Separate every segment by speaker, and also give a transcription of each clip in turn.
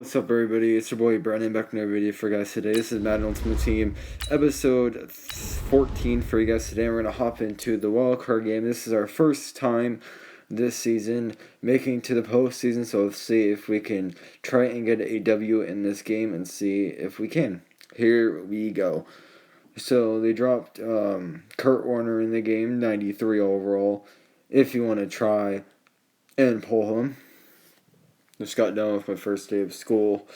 Speaker 1: What's up, everybody? It's your boy Brandon back in another video for you guys today. This is Madden Ultimate Team episode 14 for you guys today. We're going to hop into the wildcard game. This is our first time this season making to the postseason, so let's see if we can try and get a W in this game and see if we can. Here we go. So they dropped Kurt Warner in the game, 93 overall, if you want to try and pull him. Just got done with my first day of school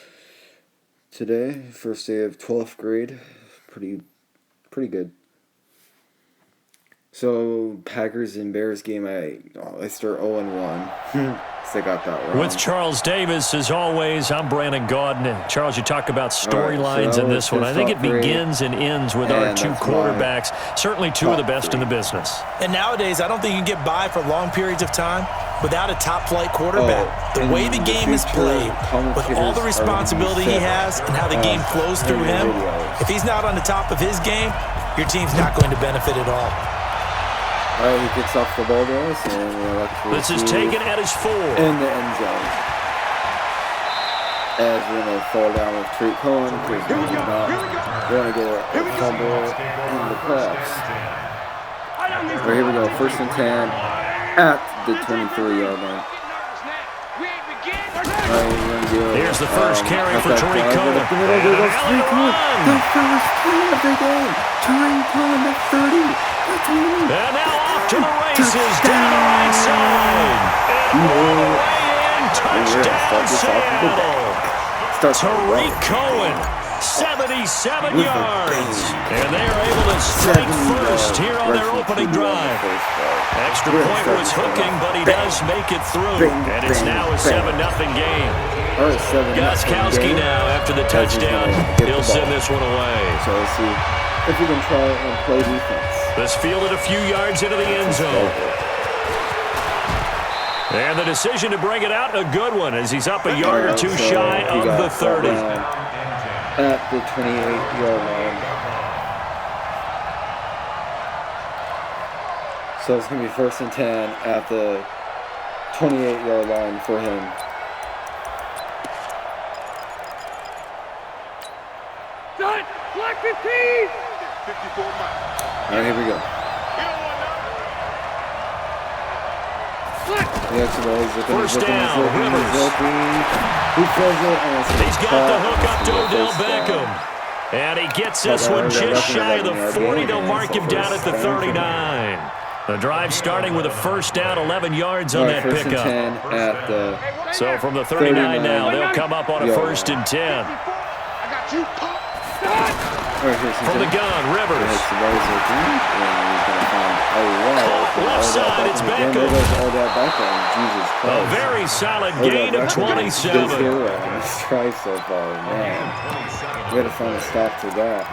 Speaker 1: today. First day of 12th grade. Pretty good. So, Packers and Bears game, I start 0-1. So I got that wrong.
Speaker 2: With Charles Davis, as always, I'm Brandon Gaudin. Charles, you talk about storylines in this one. I think it begins and ends with our two quarterbacks. Certainly two of the best in the business.
Speaker 3: And nowadays, I don't think you can get by for long periods of time without a top-flight quarterback. The way the game is played, with all the responsibility he has and how the game flows through him, if he's not on the top of his game, your team's not going to benefit at all.
Speaker 1: Alright, he gets off the ball, guys, and
Speaker 2: this is taken at his 4.
Speaker 1: In the end zone. As we're going to fall down with Treat Cohen, because we're going to get a fumble in the playoffs. Alright, here we go. First and 10 at the 23-yard line.
Speaker 2: Here's the first carry for Treat Cohen.
Speaker 1: The first play of the game. Treat Cohen at 30.
Speaker 2: And now off to the races, down the right side. And all the way in, touchdown Seattle. Tariq Cohen, 77 yards. And they are able to strike first here on their opening drive. Extra point was hooking, but he does make it through. And it's now a 7-0 game. Gostkowski now, after the touchdown, he'll send this one away.
Speaker 1: So let's see if we can try and play defense.
Speaker 2: This fielded a few yards into the end zone. And the decision to bring it out, a good one, as he's up a yard or two shy of the 30.
Speaker 1: At the 28-yard line. So it's going to be first and 10 at the 28-yard line for him.
Speaker 4: Done! Black 15!
Speaker 1: 54 miles. All right, here we go.
Speaker 2: First down, Rivers. He's got the hook up to Odell Beckham. And he gets this one just shy of the 40. They'll mark him down at the 39. The drive starting with a first down, 11 yards on that pickup. So from the 39 now, they'll come up on a first and 10. From the gun, Rivers. Left side, it's Beckham. A very solid gain of 27.
Speaker 1: Try so far, man. We got to find a stop to that.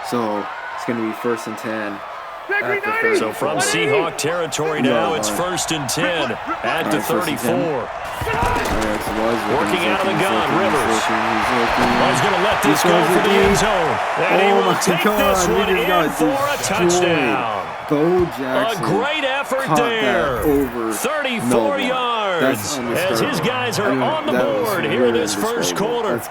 Speaker 1: So it's going to be first and 10.
Speaker 2: So from Seahawk territory now, it's first and 10 at the 34. Working out of the gun, Rivers. He's going to let this go for the end zone. And he will take this one in for a touchdown.
Speaker 1: Bo Jackson.
Speaker 2: A great effort there. 34 yards as his guys are on the board here in this first quarter.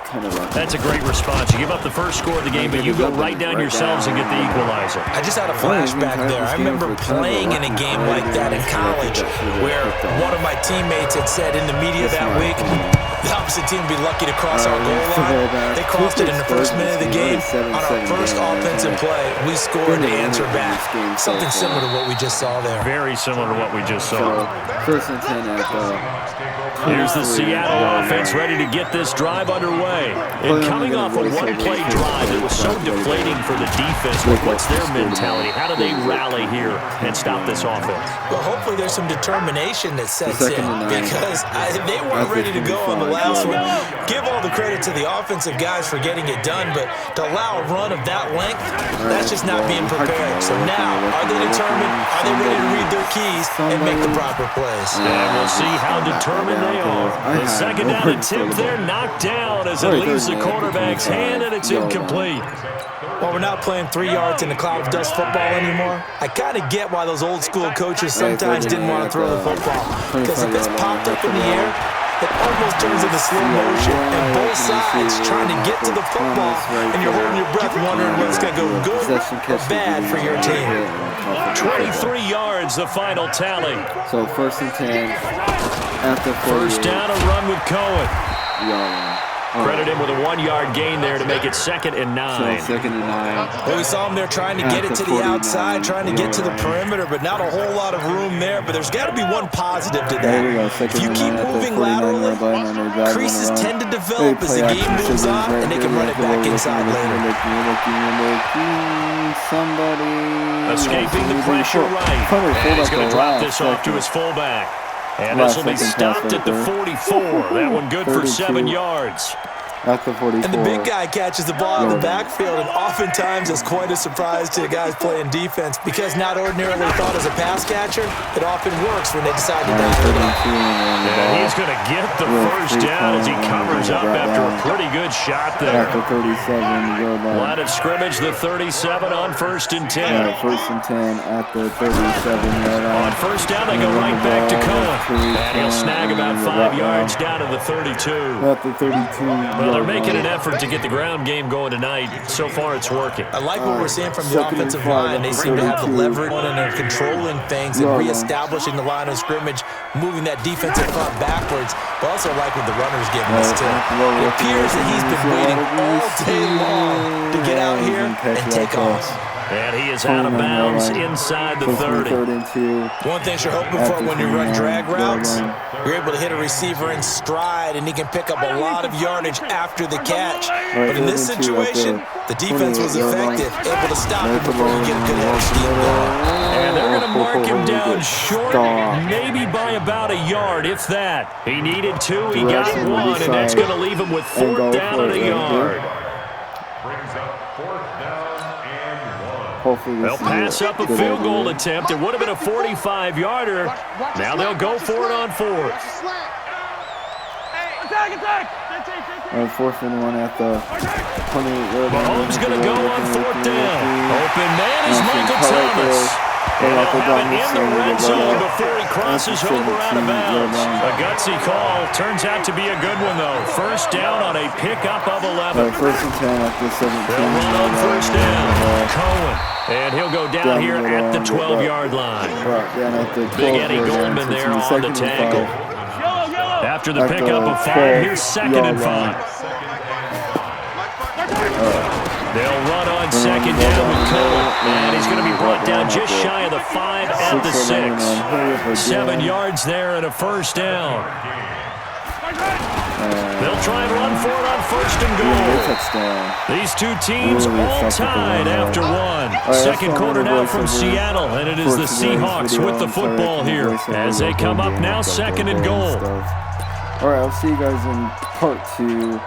Speaker 2: That's a great response. You give up the first score of the game, but you go right down yourselves and get the equalizer.
Speaker 3: I just had a flashback there. I remember playing in a game like that in college where one of my teammates had said in the media that week, the opposite team would be lucky to cross our goal line. They crossed it in the first minute of the game. On our first offensive play, we scored to answer back. Something similar to what we just saw there.
Speaker 2: Very similar to what we just saw.
Speaker 1: First and 10 at
Speaker 2: Here's the Seattle offense ready to get this drive underway. And coming off a one-play drive that was so deflating for the defense, what's their mentality? How do they rally here and stop this offense?
Speaker 3: Well, hopefully there's some determination that sets in because they weren't ready to go on the last one. Give all the credit to the offensive guys for getting it done, but to allow a run of that length, that's just not being prepared. So now, are they determined? Are they ready to read their keys and make the proper plays?
Speaker 2: And we'll see how determined they are. The second down attempt there knocked down as it leaves the quarterback's hand and it's incomplete.
Speaker 3: Well, we're not playing 3 yards in the cloud of dust football anymore. I kind of get why those old school coaches sometimes didn't want to throw the football. Because if it's popped up in the air, it almost turns into slow motion, and both sides trying to get to the football, and you're holding your breath wondering what's going to go good or bad for your team.
Speaker 2: 23 yards, the final tally.
Speaker 1: So 1st and 10 at the 48.
Speaker 2: First down, a run with Cohen.
Speaker 1: Yeah.
Speaker 2: Credit him with a 1-yard gain there to make it 2nd and 9.
Speaker 1: So 2nd and 9.
Speaker 3: Well, we saw him there trying to get it to the outside, trying to get to the perimeter, but not a whole lot of room there. But there's got to be one positive to that. If you keep moving laterally, creases tend to develop as the game moves on, and they can run it back inside later.
Speaker 2: Escaping the pressure right. And he's going to drop this off to his fullback. And this will be stopped at the 44. That one good for 7 yards.
Speaker 1: At the 44.
Speaker 3: And the big guy catches the ball in the backfield, and oftentimes it's quite a surprise to the guys playing defense because not ordinarily thought as a pass catcher, it often works when they decide to dive it up.
Speaker 2: And he's going to get the first down as he covers up after a pretty good shot there.
Speaker 1: At the 37.
Speaker 2: Line of scrimmage, the 37 on 1st and 10.
Speaker 1: Yeah, 1st and 10 at the 37.
Speaker 2: On first down, they go right back to Cohen. And he'll snag about 5 yards down to the 32.
Speaker 1: At the 32.
Speaker 2: Well, they're making an effort to get the ground game going tonight. So far, it's working.
Speaker 3: I like what we're seeing from the offensive line. They seem to have the leverage and they're controlling things and reestablishing the line of scrimmage, moving that defensive front backwards. But also like when the runner's getting this too. It appears that he's been waiting all day long to get out here and take off.
Speaker 2: And he is out of bounds inside the 30.
Speaker 3: One thing you're hoping for when you run drag routes, you're able to hit a receiver in stride, and he can pick up a lot of yardage after the catch. But in this situation, the defense was effective, able to stop him before you get a good head of steam going.
Speaker 2: And they're going to mark him down short, maybe by about a yard, if that. He needed 2, he got 1, and that's going to leave him with 4th down and a yard. They'll pass up a field goal attempt. It would have been a 45-yarder. Now they'll go for it on 4th.
Speaker 4: Attack!
Speaker 1: 4th and 1 at the 28-yard line.
Speaker 2: Mahomes going to go on 4th down. Open man is Michael Thomas. And they'll have it in the red zone before he crosses over out of bounds. A gutsy call. Turns out to be a good one, though. First down on a pickup of 11.
Speaker 1: 1st and 10 at the 17.
Speaker 2: They'll run on first down. Cohen. And he'll go down here at the 12-yard line. Big Eddie Goldman there on the tackle. After the pickup of 5, here's 2nd and 5. They'll run on 2nd down with Cohen. And he's going to be brought down just shy of the 5 at the 6. 7 yards there and a first down. They'll try and run for it on 1st and goal. These two teams all tied after 1. Second quarter now from Seattle, and it is the Seahawks with the football here as they come up now 2nd and goal.
Speaker 1: All right, I'll see you guys in part 2.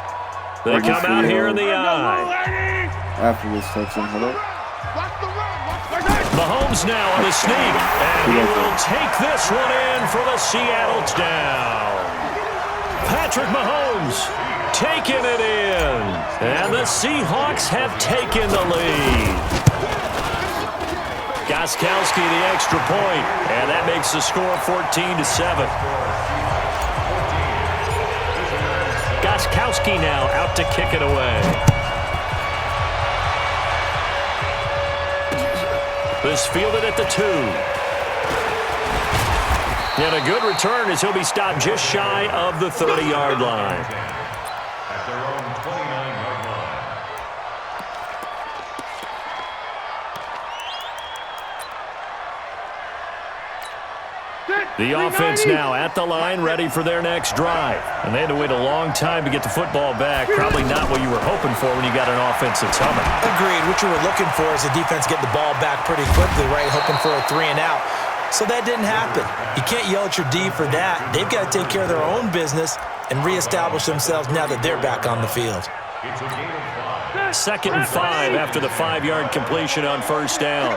Speaker 2: They come out here in the eye.
Speaker 1: After this section, hold up.
Speaker 2: Mahomes now on the sneak, and he will take this one in for the Seattle down. Patrick Mahomes taking it in, and the Seahawks have taken the lead. Gostkowski the extra point, and that makes the score 14-7. Gostkowski now out to kick it away. This fielded at the 2. And a good return as he'll be stopped just shy of the 30-yard line.
Speaker 5: At their own 29-yard line.
Speaker 2: The offense now at the line, ready for their next drive. And they had to wait a long time to get the football back. Probably not what you were hoping for when you got an offense that's humming.
Speaker 3: Agreed. What you were looking for is the defense getting the ball back pretty quickly, right? Hoping for a 3 and out. So that didn't happen. You can't yell at your D for that. They've got to take care of their own business and reestablish themselves now that they're back on the field.
Speaker 2: 2nd and 5 after the 5-yard completion on first down.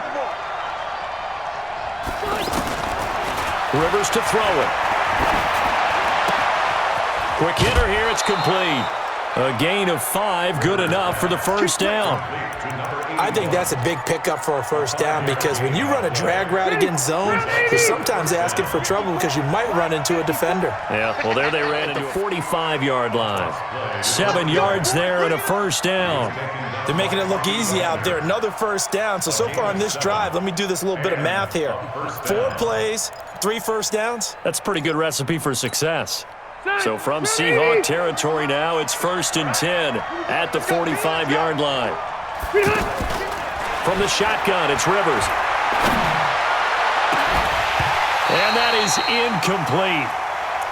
Speaker 2: Rivers to throw it. Quick hitter here, it's complete. A gain of 5, good enough for the first down.
Speaker 3: I think that's a big pickup for a first down because when you run a drag route against zone, you're sometimes asking for trouble because you might run into a defender.
Speaker 2: Yeah, well, there they ran into a 45-yard line. 7 yards there and a first down.
Speaker 3: They're making it look easy out there. Another first down. So far on this drive, let me do this little bit of math here. 4 plays, 3 first downs.
Speaker 2: That's a pretty good recipe for success. So from Seahawk territory now, it's 1st and 10 at the 45-yard line. From the shotgun, it's Rivers. And that is incomplete.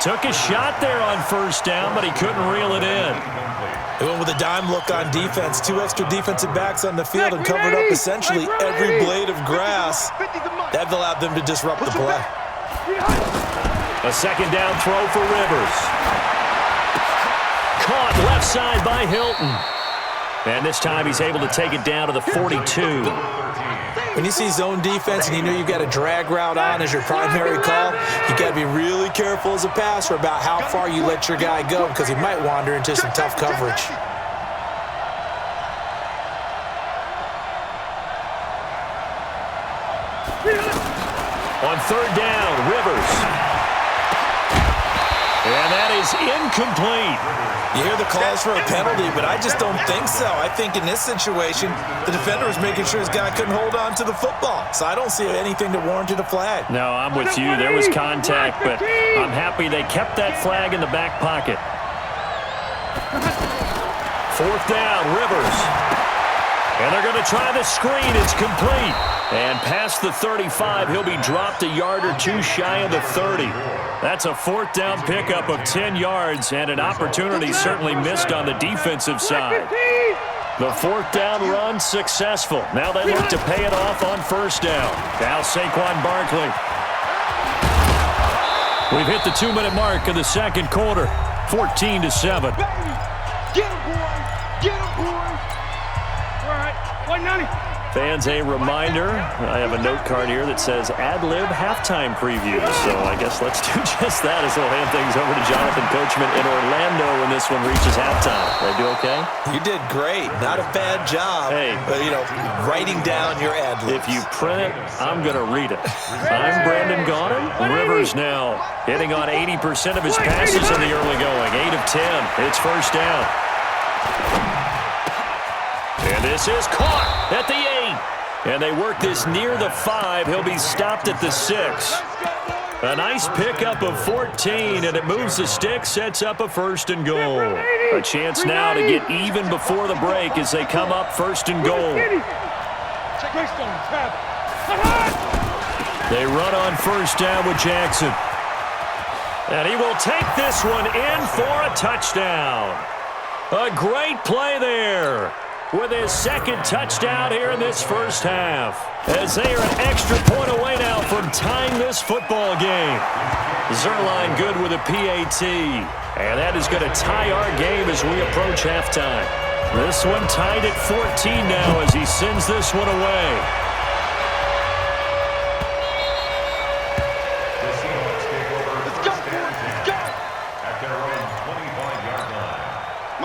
Speaker 2: Took a shot there on first down, but he couldn't reel it in.
Speaker 3: They went with a dime look on defense. 2 extra defensive backs on the field and covered up essentially every blade of grass. That allowed them to disrupt the play.
Speaker 2: A second down throw for Rivers. Caught left side by Hilton. And this time he's able to take it down to the 42.
Speaker 3: When you see zone defense and you know you've got a drag route on as your primary call, you got to be really careful as a passer about how far you let your guy go because he might wander into some tough coverage.
Speaker 2: On third down, Rivers. And that is incomplete.
Speaker 3: You hear the calls for a penalty, but I just don't think so. I think in this situation, the defender was making sure his guy couldn't hold on to the football. So I don't see anything that warranted a flag.
Speaker 2: No, I'm with you. There was contact, but I'm happy they kept that flag in the back pocket. Fourth down, Rivers. And they're going to try the screen. It's complete. And past the 35, he'll be dropped a yard or 2 shy of the 30. That's a fourth down pickup of 10 yards and an opportunity certainly missed on the defensive side. The fourth down run successful. Now they look to pay it off on first down. Now Saquon Barkley. We've hit the 2-minute mark of the second quarter. 14-7.
Speaker 4: Get him, boy! Get him, boy! All right, 190.
Speaker 2: Fans, a reminder, I have a note card here that says ad-lib halftime preview. So I guess let's do just that as we'll hand things over to Jonathan Coachman in Orlando when this one reaches halftime. Did I do okay?
Speaker 3: You did great. Not a bad job.
Speaker 2: Hey.
Speaker 3: But, writing down your ad-libs.
Speaker 2: If you print it, I'm going to read it. I'm Brandon Gaudin. Rivers now hitting on 80% of his passes in the early going. 8 of 10. It's first down. And this is caught at the 8. And they work this near the 5. He'll be stopped at the 6. A nice pickup of 14, and it moves the stick, sets up a first and goal. A chance now to get even before the break as they come up first and goal. They run on first down with Jackson. And he will take this one in for a touchdown. A great play there, with his second touchdown here in this first half, as they are an extra point away now from tying this football game. Zerline good with a PAT, and that is going to tie our game as we approach halftime. This one tied at 14 now as he sends this one away.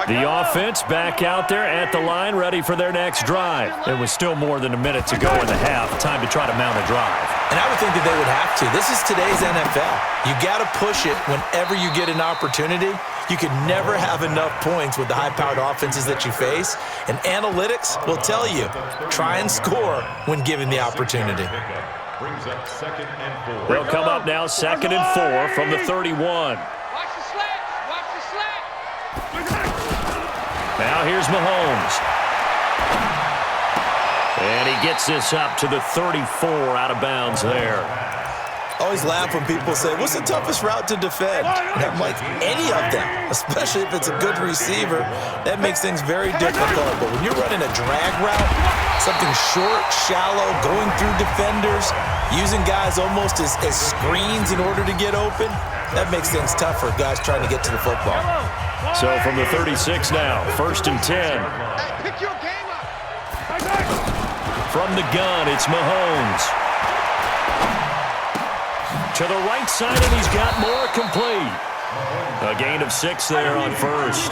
Speaker 2: The offense back out there at the line, ready for their next drive. There was still more than a minute to go in the half. Time to try to mount a drive.
Speaker 3: And I would think that they would have to. This is today's NFL. You got to push it whenever you get an opportunity. You can never have enough points with the high-powered offenses that you face. And analytics will tell you, try and score when given the opportunity.
Speaker 2: They'll come up now, 2nd and 4 from the 31. Now here's Mahomes. And he gets this up to the 34, out of bounds there.
Speaker 3: Always laugh when people say, what's the toughest route to defend? And I'm like, any of them, especially if it's a good receiver, that makes things very difficult. But when you're running a drag route, something short, shallow, going through defenders, using guys almost as screens in order to get open, that makes things tough for guys trying to get to the football.
Speaker 2: So from the 36 now, 1st and 10.
Speaker 4: Pick your game up.
Speaker 2: From the gun, it's Mahomes. To the right side, and he's got more complete. A gain of 6 there on first.